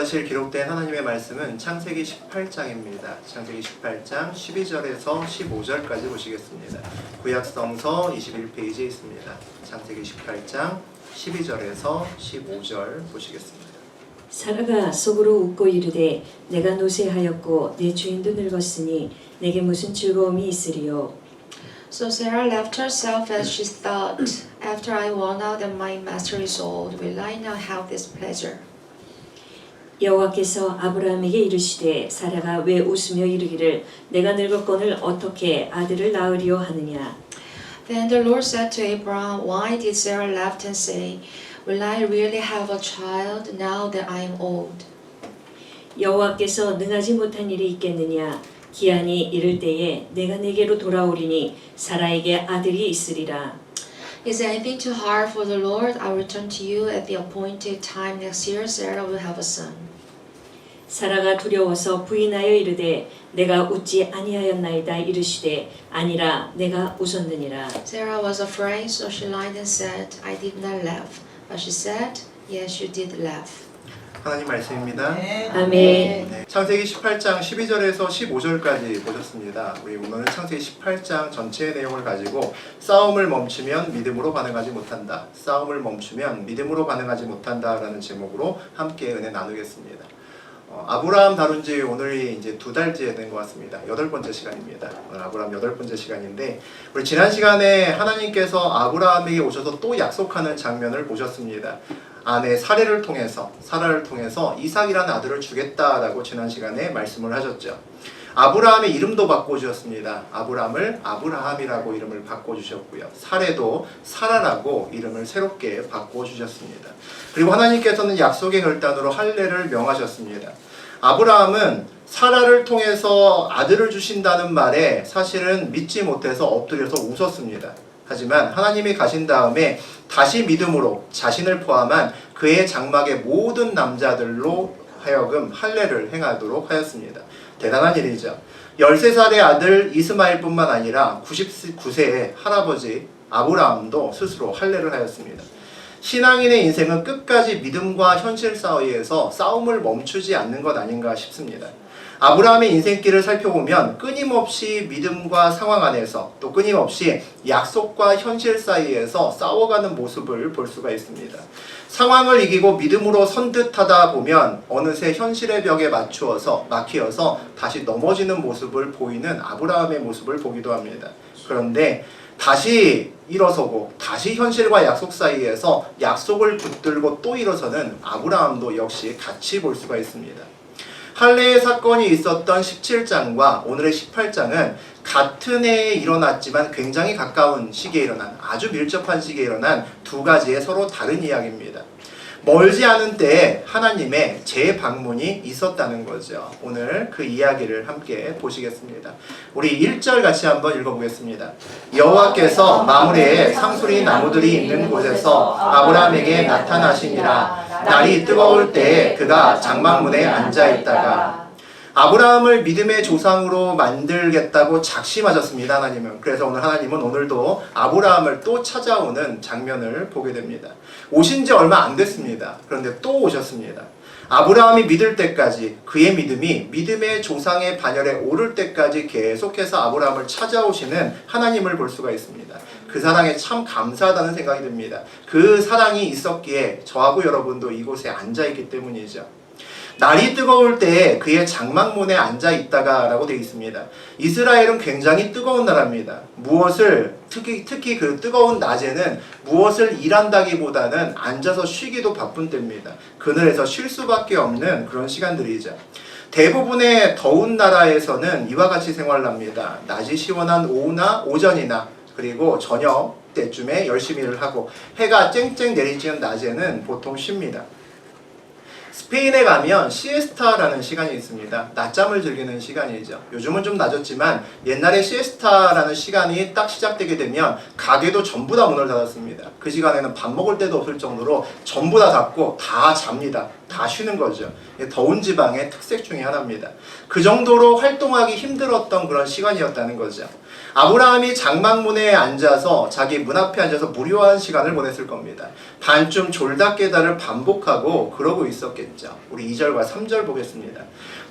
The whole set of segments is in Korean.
사실 기록된 하나님의 말씀은 창세기 18장입니다. 창세기 18장 12절에서 15절까지 보시겠습니다. 구약성서 21페이지에 있습니다. 창세기 18장 12절에서 15절 보시겠습니다. 사라가 속으로 웃고 이르되 내가 노쇠하였고 내 주인도 늙었으니 내게 무슨 즐거움이 있으리요. So Sarah left herself as she thought, after I worn out and my master is old, will I now have this pleasure? 여호와께서 아브라함에게 이르시되 사라가 왜 웃으며 이르기를 내가 늙었거늘 어떻게 아들을 낳으리요 하느냐. Then the Lord said to Abraham, Why did Sarah laugh and say, Will I really have a child now that I am old? 여호와께서 능하지 못한 일이 있겠느냐. 기한이 이를 때에 내가 내게로 돌아오리니 사라에게 아들이 있으리라. Is anything too hard for the Lord? I will return to you at the appointed time next year. Sarah will have a son. 사라가 두려워서 부인하여 이르되 내가 웃지 아니하였나이다 이르시되 아니라 내가 웃었느니라. Sarah was afraid, so she lied and said, I did not laugh. But she said, Yes, you did laugh. 하나님 말씀입니다. 아멘. 네, 창세기 18장 12절에서 15절까지 보셨습니다. 우리 오늘은 창세기 18장 전체의 내용을 가지고 싸움을 멈추면 믿음으로 반응하지 못한다. 싸움을 멈추면 믿음으로 반응하지 못한다라는 제목으로 함께 은혜 나누겠습니다. 아브라함 다룬 지 오늘이 이제 2달째 된 것 같습니다. 8번째 시간입니다. 오늘 아브라함 8번째 시간인데 우리 지난 시간에 하나님께서 아브라함에게 오셔서 또 약속하는 장면을 보셨습니다. 아내 사라를 통해서 이삭이라는 아들을 주겠다라고 지난 시간에 말씀을 하셨죠. 아브라함의 이름도 바꿔주셨습니다. 아브라함을 아브라함이라고 이름을 바꿔주셨고요. 사라도 사라라고 이름을 새롭게 바꿔주셨습니다. 그리고 하나님께서는 약속의 결단으로 할례를 명하셨습니다. 아브라함은 사라를 통해서 아들을 주신다는 말에 사실은 믿지 못해서 엎드려서 웃었습니다. 하지만 하나님이 가신 다음에 다시 믿음으로 자신을 포함한 그의 장막의 모든 남자들로 하여금 할례를 행하도록 하였습니다. 대단한 일이죠. 13살의 아들 이스마엘뿐만 아니라 99세의 할아버지 아브라함도 스스로 할례를 하였습니다. 신앙인의 인생은 끝까지 믿음과 현실 사이에서 싸움을 멈추지 않는 것 아닌가 싶습니다. 아브라함의 인생길을 살펴보면 끊임없이 믿음과 상황 안에서 또 끊임없이 약속과 현실 사이에서 싸워가는 모습을 볼 수가 있습니다. 상황을 이기고 믿음으로 선듯하다 보면 어느새 현실의 벽에 막히어서 다시 넘어지는 모습을 보이는 아브라함의 모습을 보기도 합니다. 그런데 다시 일어서고 다시 현실과 약속 사이에서 약속을 붙들고 또 일어서는 아브라함도 역시 같이 볼 수가 있습니다. 할례의 사건이 있었던 17장과 오늘의 18장은 같은 해에 일어났지만 굉장히 가까운 시기에 일어난 아주 밀접한 시기에 일어난 두 가지의 서로 다른 이야기입니다. 멀지 않은 때에 하나님의 재방문이 있었다는 거죠. 오늘 그 이야기를 함께 보시겠습니다. 우리 1절 같이 한번 읽어보겠습니다. 여호와께서 마므레에 상수리 나무들이 있는 곳에서 아브라함에게 나타나시니라. 날이 뜨거울 때에 그가 장막문에 앉아있다가 아브라함을 믿음의 조상으로 만들겠다고 작심하셨습니다. 하나님은. 그래서 오늘 하나님은 오늘도 아브라함을 또 찾아오는 장면을 보게 됩니다. 오신 지 얼마 안 됐습니다. 그런데 또 오셨습니다. 아브라함이 믿을 때까지 그의 믿음이 믿음의 조상의 반열에 오를 때까지 계속해서 아브라함을 찾아오시는 하나님을 볼 수가 있습니다. 그 사랑에 참 감사하다는 생각이 듭니다. 그 사랑이 있었기에 저하고 여러분도 이곳에 앉아있기 때문이죠. 날이 뜨거울 때에 그의 장막문에 앉아있다가 라고 되어 있습니다. 이스라엘은 굉장히 뜨거운 나라입니다. 특히 그 뜨거운 낮에는 무엇을 일한다기보다는 앉아서 쉬기도 바쁜 때입니다. 그늘에서 쉴 수밖에 없는 그런 시간들이죠. 대부분의 더운 나라에서는 이와 같이 생활을 합니다. 낮이 시원한 오후나 오전이나 그리고 저녁 때쯤에 열심히 일을 하고 해가 쨍쨍 내리쬐는 낮에는 보통 쉽니다. 스페인에 가면 시에스타라는 시간이 있습니다. 낮잠을 즐기는 시간이죠. 요즘은 좀 낮았지만 옛날에 시에스타라는 시간이 딱 시작되게 되면 가게도 전부 다 문을 닫았습니다. 그 시간에는 밥 먹을 데도 없을 정도로 전부 다 닫고 다 잡니다. 다 쉬는 거죠. 더운 지방의 특색 중에 하나입니다. 그 정도로 활동하기 힘들었던 그런 시간이었다는 거죠. 아브라함이 장막문에 앉아서 자기 문 앞에 앉아서 무료한 시간을 보냈을 겁니다. 반쯤 졸다 깨다를 반복하고 그러고 있었겠죠. 우리 2절과 3절 보겠습니다.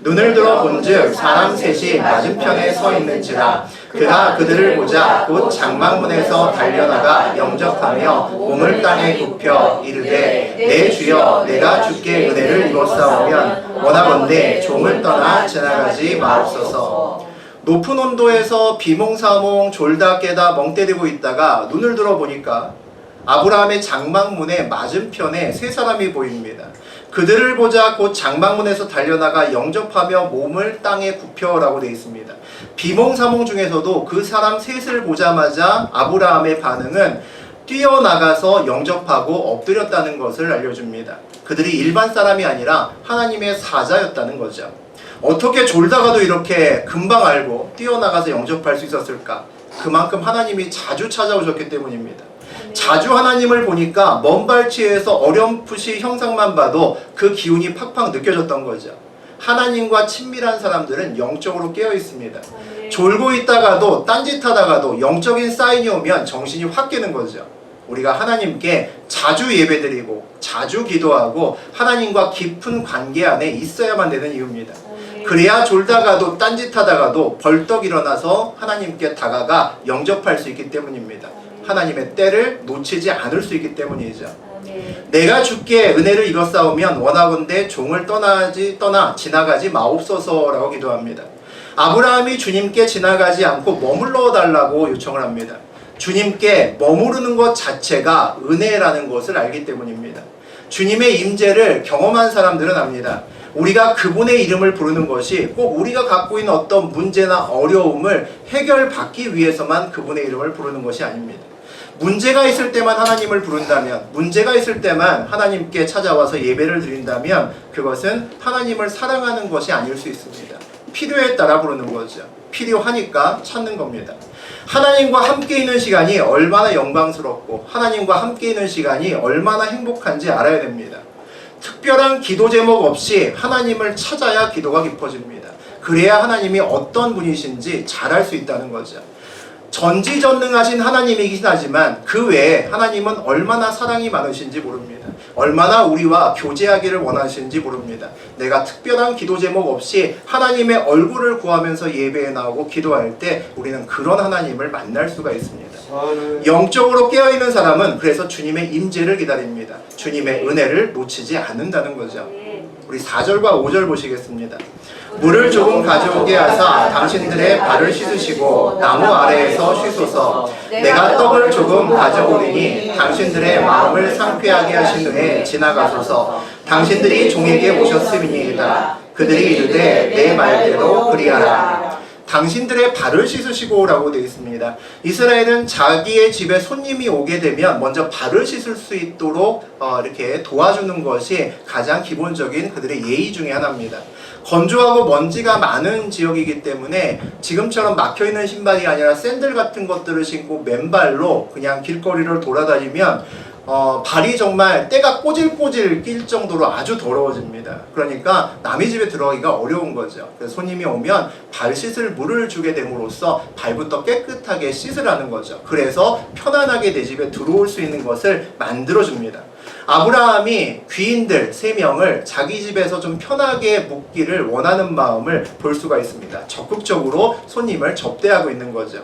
눈을 들어 본즉 사람 셋이 맞은편에 서 있는지라 그가 그들을 보자 곧 장막문에서 달려나가 영접하며 몸을 땅에 굽혀 이르되 내 주여 내가 주께 은혜를 입었사오면 원하건대 종을 떠나 지나가지 마옵소서. 높은 온도에서 비몽사몽 졸다 깨다 멍 때리고 있다가 눈을 들어 보니까 아브라함의 장막문의 맞은편에 세 사람이 보입니다. 그들을 보자 곧 장막문에서 달려나가 영접하며 몸을 땅에 굽혀라고 되어 있습니다. 비몽사몽 중에서도 그 사람 셋을 보자마자 아브라함의 반응은 뛰어나가서 영접하고 엎드렸다는 것을 알려줍니다. 그들이 일반 사람이 아니라 하나님의 사자였다는 거죠. 어떻게 졸다가도 이렇게 금방 알고 뛰어나가서 영접할 수 있었을까? 그만큼 하나님이 자주 찾아오셨기 때문입니다. 자주 하나님을 보니까 먼 발치에서 어렴풋이 형상만 봐도 그 기운이 팍팍 느껴졌던 거죠. 하나님과 친밀한 사람들은 영적으로 깨어 있습니다. 졸고 있다가도 딴짓하다가도 영적인 사인이 오면 정신이 확 깨는 거죠. 우리가 하나님께 자주 예배드리고 자주 기도하고 하나님과 깊은 관계 안에 있어야만 되는 이유입니다. 그래야 졸다가도 딴짓하다가도 벌떡 일어나서 하나님께 다가가 영접할 수 있기 때문입니다. 하나님의 때를 놓치지 않을 수 있기 때문이죠. 내가 주께 은혜를 입었사오면 원하건대 종을 떠나 지나가지 마옵소서라고 기도합니다. 아브라함이 주님께 지나가지 않고 머물러 달라고 요청을 합니다. 주님께 머무르는 것 자체가 은혜라는 것을 알기 때문입니다. 주님의 임재를 경험한 사람들은 압니다. 우리가 그분의 이름을 부르는 것이 꼭 우리가 갖고 있는 어떤 문제나 어려움을 해결받기 위해서만 그분의 이름을 부르는 것이 아닙니다. 문제가 있을 때만 하나님을 부른다면, 문제가 있을 때만 하나님께 찾아와서 예배를 드린다면 그것은 하나님을 사랑하는 것이 아닐 수 있습니다. 필요에 따라 부르는 거죠. 필요하니까 찾는 겁니다. 하나님과 함께 있는 시간이 얼마나 영광스럽고 하나님과 함께 있는 시간이 얼마나 행복한지 알아야 됩니다. 특별한 기도 제목 없이 하나님을 찾아야 기도가 깊어집니다. 그래야 하나님이 어떤 분이신지 잘 알 수 있다는 거죠. 전지전능하신 하나님이긴 하지만 그 외에 하나님은 얼마나 사랑이 많으신지 모릅니다. 얼마나 우리와 교제하기를 원하시는지 모릅니다. 내가 특별한 기도 제목 없이 하나님의 얼굴을 구하면서 예배에 나오고 기도할 때 우리는 그런 하나님을 만날 수가 있습니다. 영적으로 깨어있는 사람은 그래서 주님의 임재를 기다립니다. 주님의 은혜를 놓치지 않는다는 거죠. 우리 4절과 5절 보시겠습니다. 물을 조금 가져오게 하사 당신들의 발을 씻으시고 나무 아래에서 쉬소서. 내가 떡을 조금 가져오리니 당신들의 마음을 상쾌하게 하신 후에 지나가소서. 당신들이 종에게 오셨음이니이다. 그들이 이르되 내 말대로 그리하라. 당신들의 발을 씻으시고 라고 되어 있습니다. 이스라엘은 자기의 집에 손님이 오게 되면 먼저 발을 씻을 수 있도록 이렇게 도와주는 것이 가장 기본적인 그들의 예의 중에 하나입니다. 건조하고 먼지가 많은 지역이기 때문에 지금처럼 막혀있는 신발이 아니라 샌들 같은 것들을 신고 맨발로 그냥 길거리를 돌아다니면 발이 정말 때가 꼬질꼬질 낄 정도로 아주 더러워집니다. 그러니까 남의 집에 들어가기가 어려운 거죠. 그래서 손님이 오면 발 씻을 물을 주게 됨으로써 발부터 깨끗하게 씻으라는 거죠. 그래서 편안하게 내 집에 들어올 수 있는 것을 만들어줍니다. 아브라함이 귀인들 3명을 자기 집에서 좀 편하게 묵기를 원하는 마음을 볼 수가 있습니다. 적극적으로 손님을 접대하고 있는 거죠.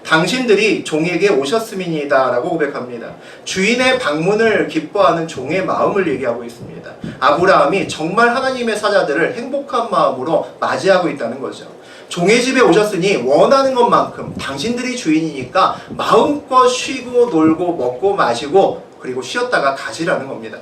당신들이 종에게 오셨음이니이다 라고 고백합니다. 주인의 방문을 기뻐하는 종의 마음을 얘기하고 있습니다. 아브라함이 정말 하나님의 사자들을 행복한 마음으로 맞이하고 있다는 거죠. 종의 집에 오셨으니 원하는 것만큼 당신들이 주인이니까 마음껏 쉬고 놀고 먹고 마시고 그리고 쉬었다가 가시라는 겁니다.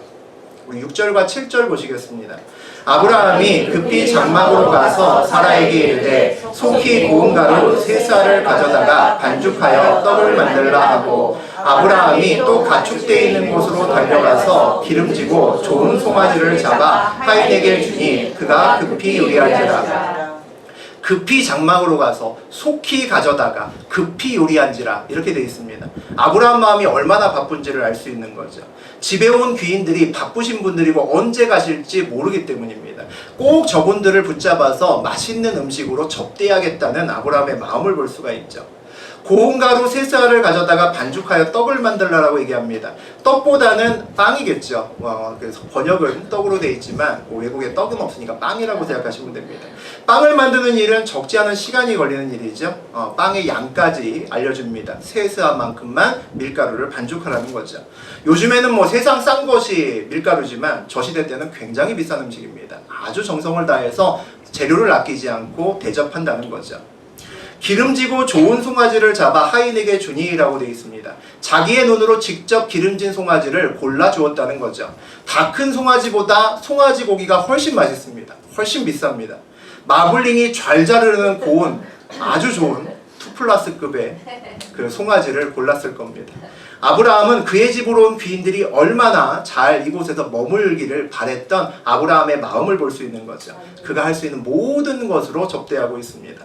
우리 6절과 7절 보시겠습니다. 아브라함이 급히 장막으로 가서 사라에게 이르되 속히 고운 가루 3쌀을 가져다가 반죽하여 떡을 만들라 하고 아브라함이 또 가축되어 있는 곳으로 달려가서 기름지고 좋은 송아지를 잡아 하인에게 주니 그가 급히 요리한지라. 급히 장막으로 가서 속히 가져다가 급히 요리한지라 이렇게 되어 있습니다. 아브라함 마음이 얼마나 바쁜지를 알 수 있는 거죠. 집에 온 귀인들이 바쁘신 분들이고 언제 가실지 모르기 때문입니다. 꼭 저분들을 붙잡아서 맛있는 음식으로 접대하겠다는 아브라함의 마음을 볼 수가 있죠. 고운 가루 3쌀을 가져다가 반죽하여 떡을 만들라라고 얘기합니다. 떡보다는 빵이겠죠. 그래서 번역은 떡으로 되어 있지만 외국에 떡은 없으니까 빵이라고 생각하시면 됩니다. 빵을 만드는 일은 적지 않은 시간이 걸리는 일이죠. 빵의 양까지 알려줍니다. 3스아만큼만 밀가루를 반죽하라는 거죠. 요즘에는 뭐 세상 싼 것이 밀가루지만 저 시대 때는 굉장히 비싼 음식입니다. 아주 정성을 다해서 재료를 아끼지 않고 대접한다는 거죠. 기름지고 좋은 송아지를 잡아 하인에게 주니라고 되어 있습니다. 자기의 눈으로 직접 기름진 송아지를 골라 주었다는 거죠. 다 큰 송아지보다 송아지 고기가 훨씬 맛있습니다. 훨씬 비쌉니다. 마블링이 잘 자르는 고운 아주 좋은 2플러스급의 그 송아지를 골랐을 겁니다. 아브라함은 그의 집으로 온 귀인들이 얼마나 잘 이곳에서 머물기를 바랬던 아브라함의 마음을 볼 수 있는 거죠. 그가 할 수 있는 모든 것으로 접대하고 있습니다.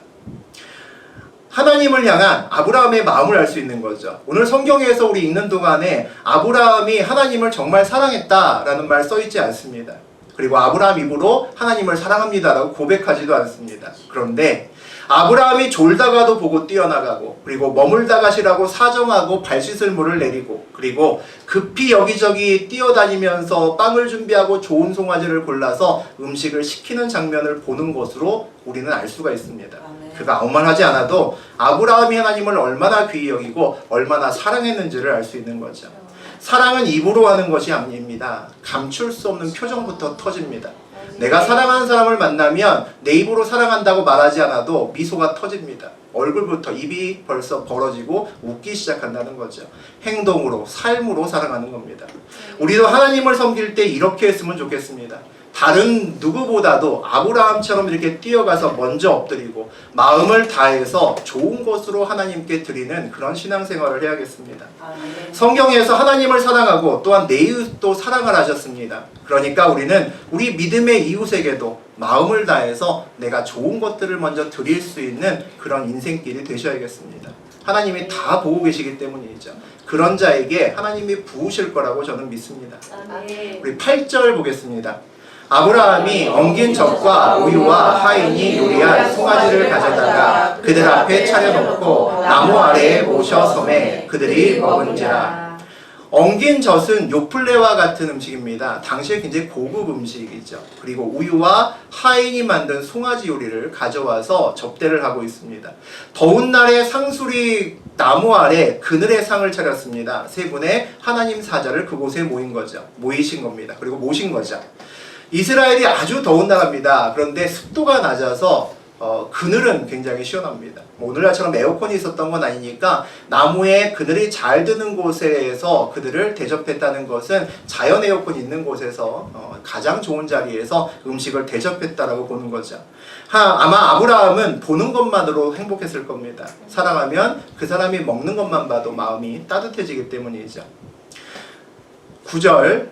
하나님을 향한 아브라함의 마음을 알 수 있는 거죠. 오늘 성경에서 우리 읽는 동안에 아브라함이 하나님을 정말 사랑했다라는 말 써있지 않습니다. 그리고 아브라함 입으로 하나님을 사랑합니다라고 고백하지도 않습니다. 그런데 아브라함이 졸다가도 보고 뛰어나가고 그리고 머물다 가시라고 사정하고 발 씻을 물을 내리고 그리고 급히 여기저기 뛰어다니면서 빵을 준비하고 좋은 송아지를 골라서 음식을 시키는 장면을 보는 것으로 우리는 알 수가 있습니다. 그가 아무 말 하지 않아도 아브라함이 하나님을 얼마나 귀히 여기고 얼마나 사랑했는지를 알 수 있는 거죠. 사랑은 입으로 하는 것이 아닙니다. 감출 수 없는 표정부터 터집니다. 내가 사랑하는 사람을 만나면 내 입으로 사랑한다고 말하지 않아도 미소가 터집니다. 얼굴부터 입이 벌써 벌어지고 웃기 시작한다는 거죠. 행동으로, 삶으로 사랑하는 겁니다. 우리도 하나님을 섬길 때 이렇게 했으면 좋겠습니다. 다른 누구보다도 아브라함처럼 이렇게 뛰어가서 먼저 엎드리고 마음을 다해서 좋은 것으로 하나님께 드리는 그런 신앙생활을 해야겠습니다. 성경에서 하나님을 사랑하고 또한 내 이웃도 사랑을 하셨습니다. 그러니까 우리는 우리 믿음의 이웃에게도 마음을 다해서 내가 좋은 것들을 먼저 드릴 수 있는 그런 인생길이 되셔야겠습니다. 하나님이 다 보고 계시기 때문이죠. 그런 자에게 하나님이 부으실 거라고 저는 믿습니다. 우리 8절 보겠습니다. 아브라함이 엉긴 젖과 우유와 하인이 요리한 송아지를 가져다가 그들 앞에 차려놓고 나무 아래에 모셔 섬에 그들이 먹은지라. 엉긴 젖은 요플레와 같은 음식입니다. 당시에 굉장히 고급 음식이죠. 그리고 우유와 하인이 만든 송아지 요리를 가져와서 접대를 하고 있습니다. 더운 날에 상수리 나무 아래 그늘의 상을 차렸습니다. 세 분의 하나님 사자를 그곳에 모이신 겁니다. 그리고 모신 거죠. 이스라엘이 아주 더운 나라입니다. 그런데 습도가 낮아서 그늘은 굉장히 시원합니다. 오늘날처럼 에어컨이 있었던 건 아니니까 나무에 그늘이 잘 드는 곳에서 그들을 대접했다는 것은 자연 에어컨이 있는 곳에서 가장 좋은 자리에서 음식을 대접했다라고 보는 거죠. 아마 아브라함은 보는 것만으로 행복했을 겁니다. 사랑하면 그 사람이 먹는 것만 봐도 마음이 따뜻해지기 때문이죠. 9절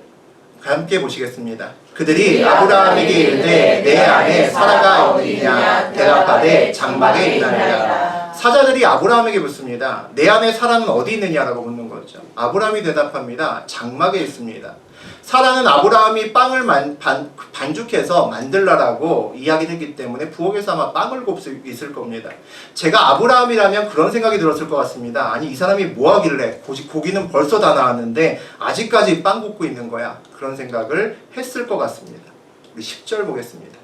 함께 보시겠습니다. 그들이 아브라함에게 이르되 내 안에 사라가 어디냐 대답하되 장막에 있나니라. 사자들이 아브라함에게 묻습니다. 내 안에 사라는 어디 있느냐라고 묻는 거죠. 아브라함이 대답합니다. 장막에 있습니다. 사라는 아브라함이 빵을 반죽해서 만들라라고 이야기를 했기 때문에 부엌에서 아마 빵을 굽고 있을 겁니다. 제가 아브라함이라면 그런 생각이 들었을 것 같습니다. 아니 이 사람이 뭐 하길래 고기는 벌써 다 나왔는데 아직까지 빵 굽고 있는 거야. 그런 생각을 했을 것 같습니다. 우리 10절 보겠습니다.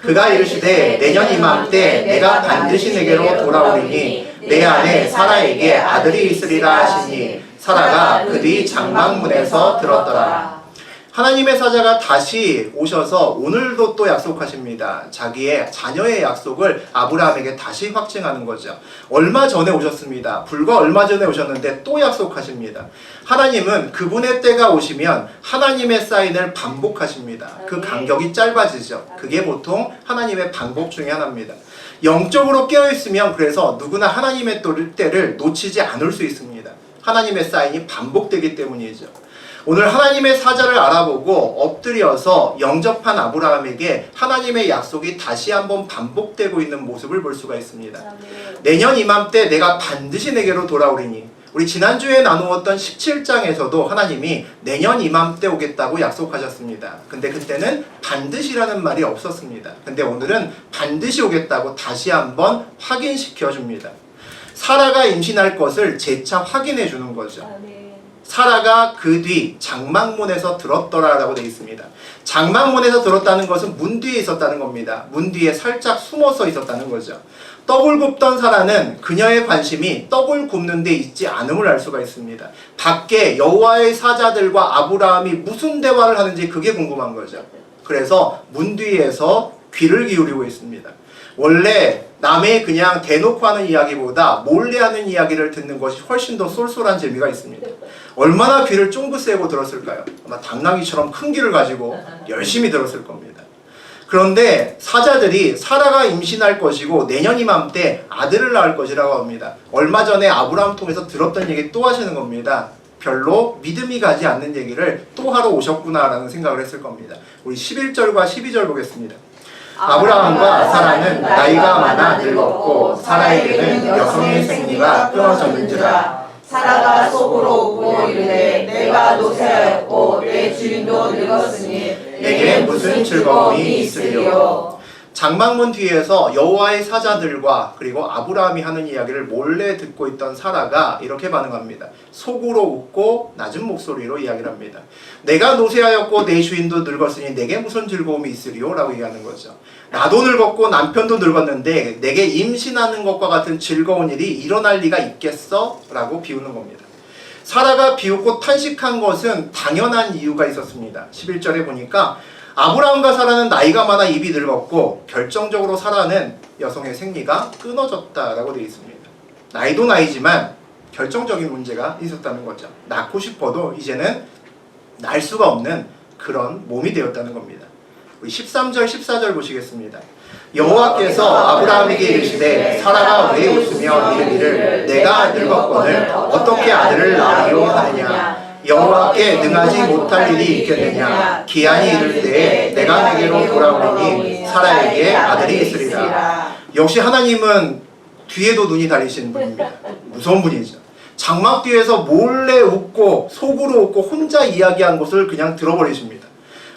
그가 이르시되 내년 이맘때 내가 반드시 내게로 돌아오리니 내 안에 사라에게 아들이 있으리라 하시니 사라가 그뒤 장막문에서 들었더라. 하나님의 사자가 다시 오셔서 오늘도 또 약속하십니다. 자기의 자녀의 약속을 아브라함에게 다시 확증하는 거죠. 얼마 전에 오셨습니다. 불과 얼마 전에 오셨는데 또 약속하십니다. 하나님은 그분의 때가 오시면 하나님의 사인을 반복하십니다. 그 간격이 짧아지죠. 그게 보통 하나님의 반복 중에 하나입니다. 영적으로 깨어있으면 그래서 누구나 하나님의 때를 놓치지 않을 수 있습니다. 하나님의 사인이 반복되기 때문이죠. 오늘 하나님의 사자를 알아보고 엎드려서 영접한 아브라함에게 하나님의 약속이 다시 한번 반복되고 있는 모습을 볼 수가 있습니다. 내년 이맘때 내가 반드시 내게로 돌아오리니, 우리 지난주에 나누었던 17장에서도 하나님이 내년 이맘때 오겠다고 약속하셨습니다. 근데 그때는 반드시라는 말이 없었습니다. 근데 오늘은 반드시 오겠다고 다시 한번 확인시켜 줍니다. 사라가 임신할 것을 재차 확인해 주는 거죠. 사라가 그 뒤 장막문에서 들었더라라고 되어 있습니다. 장막문에서 들었다는 것은 문 뒤에 있었다는 겁니다. 문 뒤에 살짝 숨어서 있었다는 거죠. 떡을 굽던 사라는 그녀의 관심이 떡을 굽는 데 있지 않음을 알 수가 있습니다. 밖에 여호와의 사자들과 아브라함이 무슨 대화를 하는지 그게 궁금한 거죠. 그래서 문 뒤에서 귀를 기울이고 있습니다. 원래 남의 그냥 대놓고 하는 이야기보다 몰래 하는 이야기를 듣는 것이 훨씬 더 쏠쏠한 재미가 있습니다. 얼마나 귀를 쫑긋 세고 들었을까요? 아마 당나귀처럼 큰 귀를 가지고 열심히 들었을 겁니다. 그런데 사자들이 사라가 임신할 것이고 내년 이맘때 아들을 낳을 것이라고 합니다. 얼마 전에 아브라함 통해서 들었던 얘기 또 하시는 겁니다. 별로 믿음이 가지 않는 얘기를 또 하러 오셨구나라는 생각을 했을 겁니다. 우리 11절과 12절 보겠습니다. 아브라함과 사라는 나이가 많아 늙었고 사라에게는 여성의 생리가 끊어졌는지라. 사라가 속으로 웃고 이르되 내가 노쇠하였고 내 주인도 늙었으니 내게 무슨 즐거움이 있으리요. 장막문 뒤에서 여호와의 사자들과 그리고 아브라함이 하는 이야기를 몰래 듣고 있던 사라가 이렇게 반응합니다. 속으로 웃고 낮은 목소리로 이야기를 합니다. 내가 노쇠하였고 내 주인도 늙었으니 내게 무슨 즐거움이 있으리요? 라고 얘기하는 거죠. 나도 늙었고 남편도 늙었는데 내게 임신하는 것과 같은 즐거운 일이 일어날 리가 있겠어? 라고 비우는 겁니다. 사라가 비웃고 탄식한 것은 당연한 이유가 있었습니다. 11절에 보니까 아브라함과 사라는 나이가 많아 입이 늙었고 결정적으로 사라는 여성의 생리가 끊어졌다라고 되어 있습니다. 나이도 나이지만 결정적인 문제가 있었다는 거죠. 낳고 싶어도 이제는 날 수가 없는 그런 몸이 되었다는 겁니다. 우리 13절 14절 보시겠습니다. 여호와께서 아브라함에게 이르시되 사라가 왜 웃으며 이르기를 내가 늙었거늘 어떻게 아들을 낳으려 하느냐. 여호와께 능하지 못할 일이 있겠느냐. 기한이 이를 때에 내가 내게로 돌아오리니 사라에게 아들이 있으리라. 역시 하나님은 뒤에도 눈이 달리신 분입니다. 무서운 분이죠. 장막 뒤에서 몰래 웃고 속으로 웃고 혼자 이야기한 것을 그냥 들어버리십니다.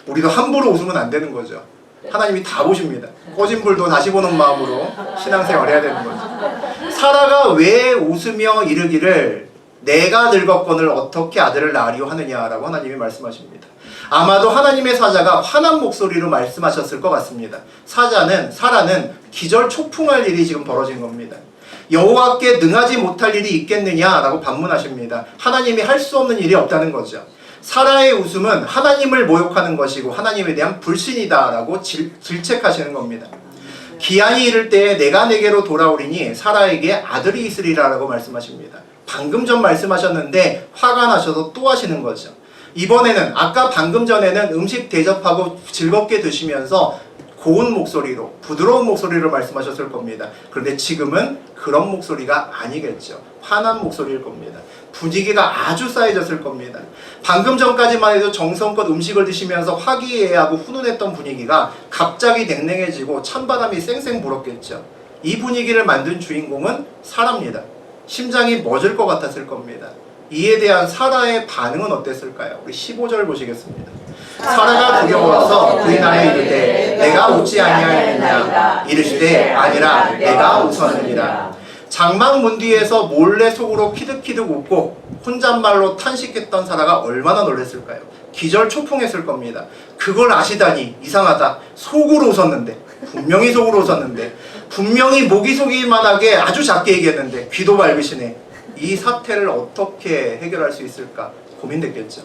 우리도 함부로 웃으면 안 되는 거죠. 하나님이 다 보십니다. 꺼진 불도 다시 보는 마음으로 신앙생활 해야 되는 거죠. 사라가 왜 웃으며 이르기를 내가 늙었거늘 어떻게 아들을 낳으리요 하느냐라고 하나님이 말씀하십니다. 아마도 하나님의 사자가 화난 목소리로 말씀하셨을 것 같습니다. 사라는 기절초풍할 일이 지금 벌어진 겁니다. 여호와께 능하지 못할 일이 있겠느냐라고 반문하십니다. 하나님이 할 수 없는 일이 없다는 거죠. 사라의 웃음은 하나님을 모욕하는 것이고 하나님에 대한 불신이다라고 질책하시는 겁니다. 기한이 이를 때에 내가 내게로 돌아오리니 사라에게 아들이 있으리라라고 말씀하십니다. 방금 전 말씀하셨는데 화가 나셔서 또 하시는 거죠. 이번에는 아까 방금 전에는 음식 대접하고 즐겁게 드시면서 고운 목소리로 부드러운 목소리로 말씀하셨을 겁니다. 그런데 지금은 그런 목소리가 아니겠죠. 화난 목소리일 겁니다. 분위기가 아주 쌓여졌을 겁니다. 방금 전까지만 해도 정성껏 음식을 드시면서 화기애애하고 훈훈했던 분위기가 갑자기 냉랭해지고 찬바람이 쌩쌩 불었겠죠. 이 분위기를 만든 주인공은 사라입니다. 심장이 멎을 것 같았을 겁니다. 이에 대한 사라의 반응은 어땠을까요? 우리 15절 보시겠습니다. 사라가 두려워서 부인하여 이르되 내가 웃지 아니하였느냐. 이르시되 아니라 내가 웃었느니라. 장막 문 뒤에서 몰래 속으로 키득키득 웃고 혼잣말로 탄식했던 사라가 얼마나 놀랐을까요? 기절초풍했을 겁니다. 그걸 아시다니 이상하다. 속으로 웃었는데, 분명히 속으로 웃었는데, 분명히 목이 속이만하게 아주 작게 얘기했는데 귀도 밝으시네. 이 사태를 어떻게 해결할 수 있을까 고민됐겠죠.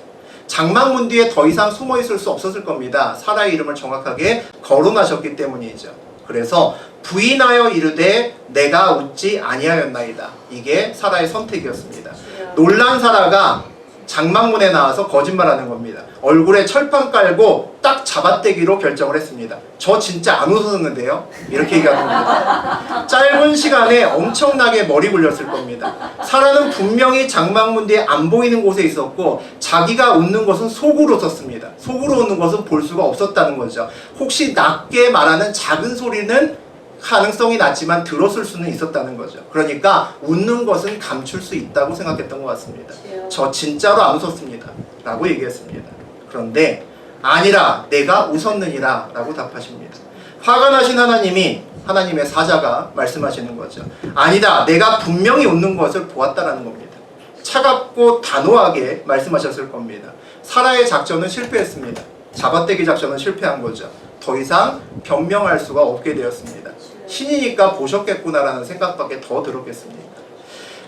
장막문 뒤에 더 이상 숨어 있을 수 없었을 겁니다. 사라의 이름을 정확하게 거론하셨기 때문이죠. 그래서 부인하여 이르되 내가 웃지 아니하였나이다. 이게 사라의 선택이었습니다. 놀란 사라가 장막문에 나와서 거짓말하는 겁니다. 얼굴에 철판 깔고 딱 잡아떼기로 결정을 했습니다. 저 진짜 안 웃었는데요? 이렇게 얘기하는 겁니다. 짧은 시간에 엄청나게 머리 굴렸을 겁니다. 사라는 분명히 장막문 뒤에 안 보이는 곳에 있었고 자기가 웃는 것은 속으로 썼습니다. 속으로 웃는 것은 볼 수가 없었다는 거죠. 혹시 낮게 말하는 작은 소리는 가능성이 낮지만 들었을 수는 있었다는 거죠. 그러니까 웃는 것은 감출 수 있다고 생각했던 것 같습니다. 저 진짜로 안 웃었습니다 라고 얘기했습니다. 그런데 아니라 내가 웃었느니라 라고 답하십니다. 화가 나신 하나님이, 하나님의 사자가 말씀하시는 거죠. 아니다, 내가 분명히 웃는 것을 보았다라는 겁니다. 차갑고 단호하게 말씀하셨을 겁니다. 사라의 작전은 실패했습니다. 잡아떼기 작전은 실패한 거죠. 더 이상 변명할 수가 없게 되었습니다. 신이니까 보셨겠구나라는 생각밖에 더 들었겠습니다.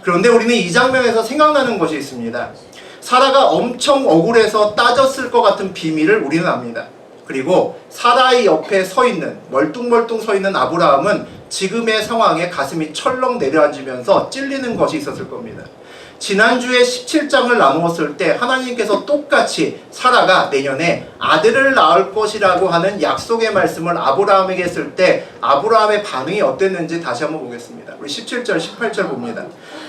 그런데 우리는 이 장면에서 생각나는 것이 있습니다. 사라가 엄청 억울해서 따졌을 것 같은 비밀을 우리는 압니다. 그리고 사라의 옆에 서 있는, 멀뚱멀뚱 서 있는 아브라함은 지금의 상황에 가슴이 철렁 내려앉으면서 찔리는 것이 있었을 겁니다. 지난주에 17장을 나누었을 때 하나님께서 똑같이 사라가 내년에 아들을 낳을 것이라고 하는 약속의 말씀을 아브라함에게 했을 때 아브라함의 반응이 어땠는지 다시 한번 보겠습니다. 우리 17절, 18절 봅니다.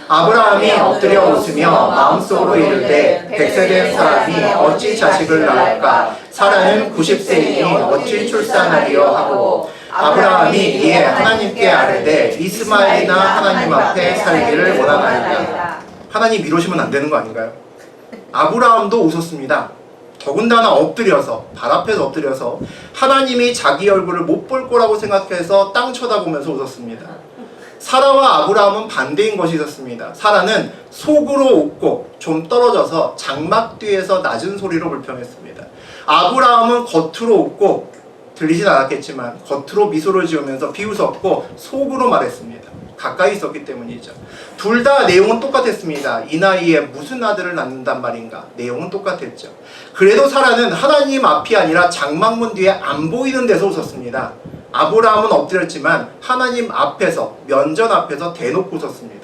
아브라함이 엎드려 웃으며 마음속으로 이르되 100세 된 사람이 어찌 자식을 낳을까? 사라는 90세이니 어찌 출산하리요 하고 아브라함이 이에 하나님께 아뢰되 이스마엘이나 하나님 앞에 살기를 원하나이다. 하나님 이러시면 안 되는 거 아닌가요? 아브라함도 웃었습니다. 더군다나 엎드려서, 발 앞에서 엎드려서 하나님이 자기 얼굴을 못 볼 거라고 생각해서 땅 쳐다보면서 웃었습니다. 사라와 아브라함은 반대인 것이 있었습니다. 사라는 속으로 웃고 좀 떨어져서 장막 뒤에서 낮은 소리로 불평했습니다. 아브라함은 겉으로 웃고 들리진 않았겠지만 겉으로 미소를 지으면서 비웃었고 속으로 말했습니다. 가까이 있었기 때문이죠. 둘 다 내용은 똑같았습니다. 이 나이에 무슨 아들을 낳는단 말인가? 내용은 똑같았죠. 그래도 사라는 하나님 앞이 아니라 장막문 뒤에 안 보이는 데서 웃었습니다. 아브라함은 엎드렸지만 하나님 앞에서, 면전 앞에서 대놓고 웃었습니다.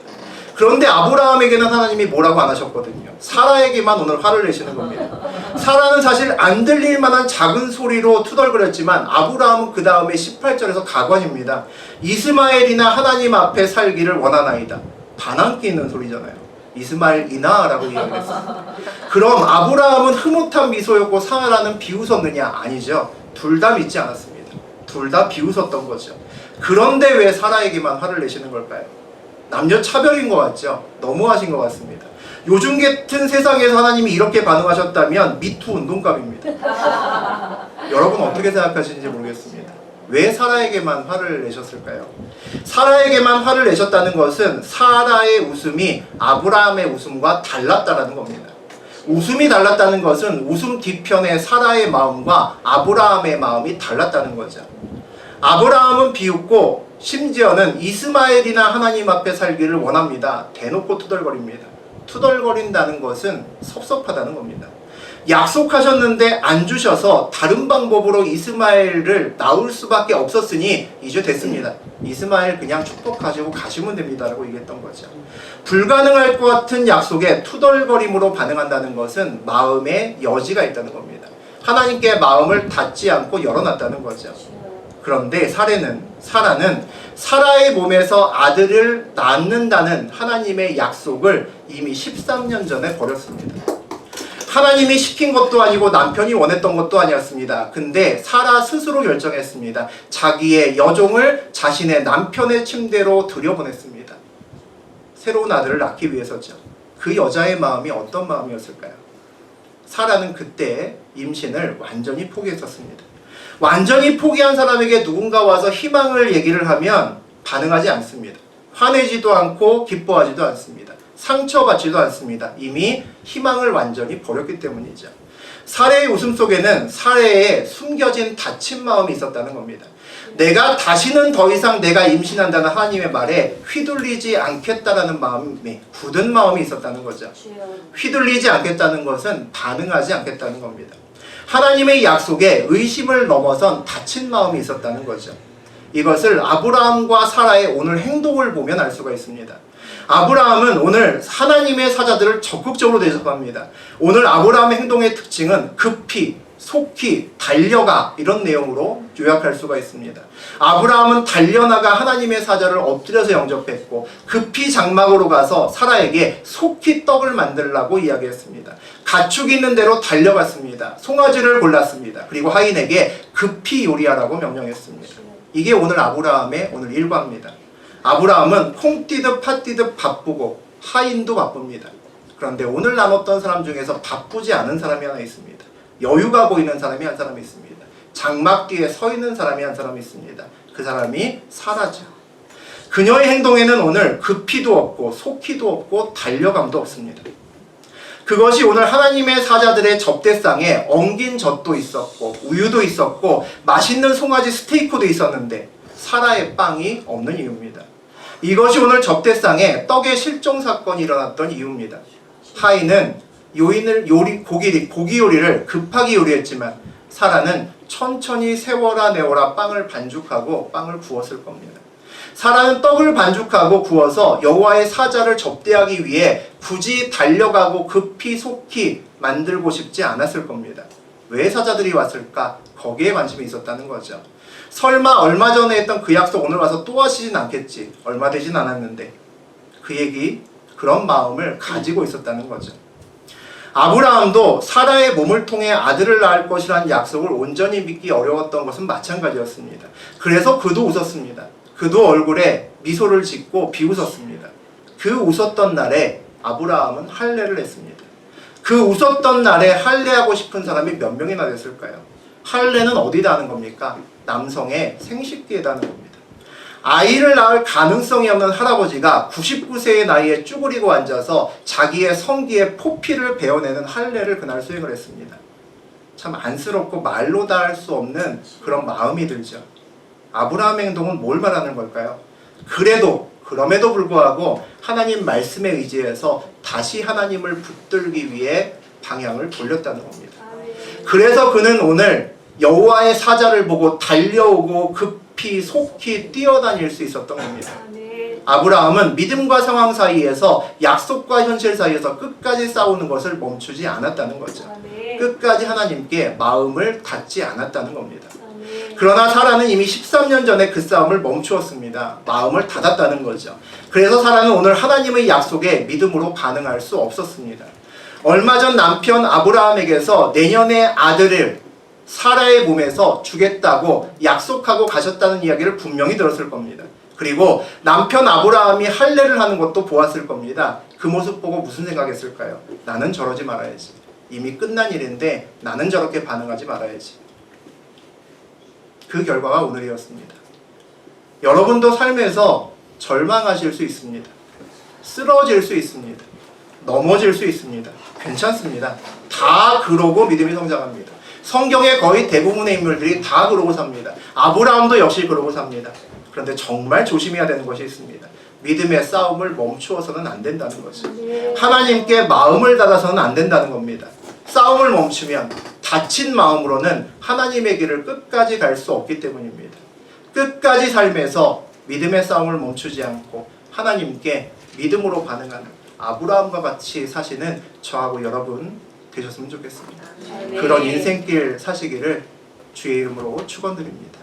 그런데 아브라함에게는 하나님이 뭐라고 안 하셨거든요. 사라에게만 오늘 화를 내시는 겁니다. 사라는 사실 안 들릴 만한 작은 소리로 투덜거렸지만 아브라함은 그 다음에 18절에서 가관입니다. 이스마엘이나 하나님 앞에 살기를 원하나이다. 반항기 있는 소리잖아요. 이스마엘이나 라고 얘기했습니다. 그럼 아브라함은 흐뭇한 미소였고 사라는 비웃었느냐? 아니죠. 둘 다 믿지 않았습니다. 둘 다 비웃었던 거죠. 그런데 왜 사라에게만 화를 내시는 걸까요? 남녀 차별인 것 같죠? 너무하신 것 같습니다. 요즘 같은 세상에서 하나님이 이렇게 반응하셨다면 미투 운동감입니다. 여러분 어떻게 생각하시는지 모르겠습니다. 왜 사라에게만 화를 내셨을까요? 사라에게만 화를 내셨다는 것은 사라의 웃음이 아브라함의 웃음과 달랐다는 겁니다. 웃음이 달랐다는 것은 웃음 뒤편에 사라의 마음과 아브라함의 마음이 달랐다는 거죠. 아브라함은 비웃고 심지어는 이스마엘이나 하나님 앞에 살기를 원합니다. 대놓고 투덜거립니다. 투덜거린다는 것은 섭섭하다는 겁니다. 약속하셨는데 안 주셔서 다른 방법으로 이스마엘을 낳을 수밖에 없었으니 이제 됐습니다. 이스마엘 그냥 축복하시고 가시면 됩니다 라고 얘기했던 거죠. 불가능할 것 같은 약속에 투덜거림으로 반응한다는 것은 마음에 여지가 있다는 겁니다. 하나님께 마음을 닫지 않고 열어놨다는 거죠. 그런데 사라는 사라의 몸에서 아들을 낳는다는 하나님의 약속을 이미 13년 전에 버렸습니다. 하나님이 시킨 것도 아니고 남편이 원했던 것도 아니었습니다. 근데 사라 스스로 결정했습니다. 자기의 여종을 자신의 남편의 침대로 들여보냈습니다. 새로운 아들을 낳기 위해서죠. 그 여자의 마음이 어떤 마음이었을까요? 사라는 그때 임신을 완전히 포기했었습니다. 완전히 포기한 사람에게 누군가 와서 희망을 얘기를 하면 반응하지 않습니다. 화내지도 않고 기뻐하지도 않습니다. 상처받지도 않습니다. 이미 희망을 완전히 버렸기 때문이죠. 사라의 웃음 속에는 사라의 숨겨진 다친 마음이 있었다는 겁니다. 내가 다시는 더 이상 내가 임신한다는 하나님의 말에 휘둘리지 않겠다라는 마음이, 굳은 마음이 있었다는 거죠. 휘둘리지 않겠다는 것은 반응하지 않겠다는 겁니다. 하나님의 약속에 의심을 넘어선 다친 마음이 있었다는 거죠. 이것을 아브라함과 사라의 오늘 행동을 보면 알 수가 있습니다. 아브라함은 오늘 하나님의 사자들을 적극적으로 대접합니다. 오늘 아브라함의 행동의 특징은 급히, 속히, 달려가 이런 내용으로 요약할 수가 있습니다. 아브라함은 달려나가 하나님의 사자를 엎드려서 영접했고 급히 장막으로 가서 사라에게 속히 떡을 만들라고 이야기했습니다. 가축 있는 대로 달려갔습니다. 송아지를 골랐습니다. 그리고 하인에게 급히 요리하라고 명령했습니다. 이게 오늘 아브라함의 오늘 일과입니다. 아브라함은 콩 뛰듯 팥 뛰듯 바쁘고 하인도 바쁩니다. 그런데 오늘 나눴던 사람 중에서 바쁘지 않은 사람이 하나 있습니다. 여유가 보이는 사람이 한 사람이 있습니다. 장막 뒤에 서 있는 사람이 한 사람이 있습니다. 그 사람이 사라죠. 그녀의 행동에는 오늘 급히도 없고 속히도 없고 달려감도 없습니다. 그것이 오늘 하나님의 사자들의 접대상에 엉긴 젖도 있었고 우유도 있었고 맛있는 송아지 스테이크도 있었는데 사라의 빵이 없는 이유입니다. 이것이 오늘 접대상에 떡의 실종 사건이 일어났던 이유입니다. 하인은 고기 요리를 급하게 요리했지만 사라는 천천히 세워라 내워라 빵을 반죽하고 빵을 구웠을 겁니다. 사라는 떡을 반죽하고 구워서 여호와의 사자를 접대하기 위해 굳이 달려가고 급히 속히 만들고 싶지 않았을 겁니다. 왜 사자들이 왔을까? 거기에 관심이 있었다는 거죠. 설마 얼마 전에 했던 그 약속 오늘 와서 또 하시진 않겠지. 얼마 되진 않았는데 그런 마음을 가지고 있었다는 거죠. 아브라함도 사라의 몸을 통해 아들을 낳을 것이라는 약속을 온전히 믿기 어려웠던 것은 마찬가지였습니다. 그래서 그도 웃었습니다. 그도 얼굴에 미소를 짓고 비웃었습니다. 그 웃었던 날에 아브라함은 할례를 했습니다. 그 웃었던 날에 할례하고 싶은 사람이 몇 명이나 됐을까요? 할례는 어디다 하는 겁니까? 남성의 생식기에다 하는 겁니다. 아이를 낳을 가능성이 없는 할아버지가 99세의 나이에 쭈그리고 앉아서 자기의 성기에 포피를 베어내는 할례를 그날 수행을 했습니다. 참 안쓰럽고 말로 다 할 수 없는 그런 마음이 들죠. 아브라함의 행동은 뭘 말하는 걸까요? 그럼에도 불구하고 하나님 말씀에 의지해서 다시 하나님을 붙들기 위해 방향을 돌렸다는 겁니다. 그래서 그는 오늘 여호와의 사자를 보고 달려오고 급히 속히 뛰어다닐 수 있었던 겁니다. 아브라함은 믿음과 상황 사이에서 약속과 현실 사이에서 끝까지 싸우는 것을 멈추지 않았다는 거죠. 끝까지 하나님께 마음을 닫지 않았다는 겁니다. 그러나 사라는 이미 13년 전에 그 싸움을 멈추었습니다. 마음을 닫았다는 거죠. 그래서 사라는 오늘 하나님의 약속에 믿음으로 반응할 수 없었습니다. 얼마 전 남편 아브라함에게서 내년에 아들을 사라의 몸에서 주겠다고 약속하고 가셨다는 이야기를 분명히 들었을 겁니다. 그리고 남편 아브라함이 할례를 하는 것도 보았을 겁니다. 그 모습 보고 무슨 생각했을까요? 나는 저러지 말아야지. 이미 끝난 일인데 나는 저렇게 반응하지 말아야지. 그 결과가 오늘이었습니다. 여러분도 삶에서 절망하실 수 있습니다. 쓰러질 수 있습니다. 넘어질 수 있습니다. 괜찮습니다. 다 그러고 믿음이 성장합니다. 성경의 거의 대부분의 인물들이 다 그러고 삽니다. 아브라함도 역시 그러고 삽니다. 그런데 정말 조심해야 되는 것이 있습니다. 믿음의 싸움을 멈추어서는 안 된다는 거죠. 하나님께 마음을 닫아서는 안 된다는 겁니다. 싸움을 멈추면 다친 마음으로는 하나님의 길을 끝까지 갈 수 없기 때문입니다. 끝까지 삶에서 믿음의 싸움을 멈추지 않고 하나님께 믿음으로 반응하는 아브라함과 같이 사시는 저하고 여러분 되셨으면 좋겠습니다. 그런 인생길 사시기를 주의 이름으로 축원드립니다.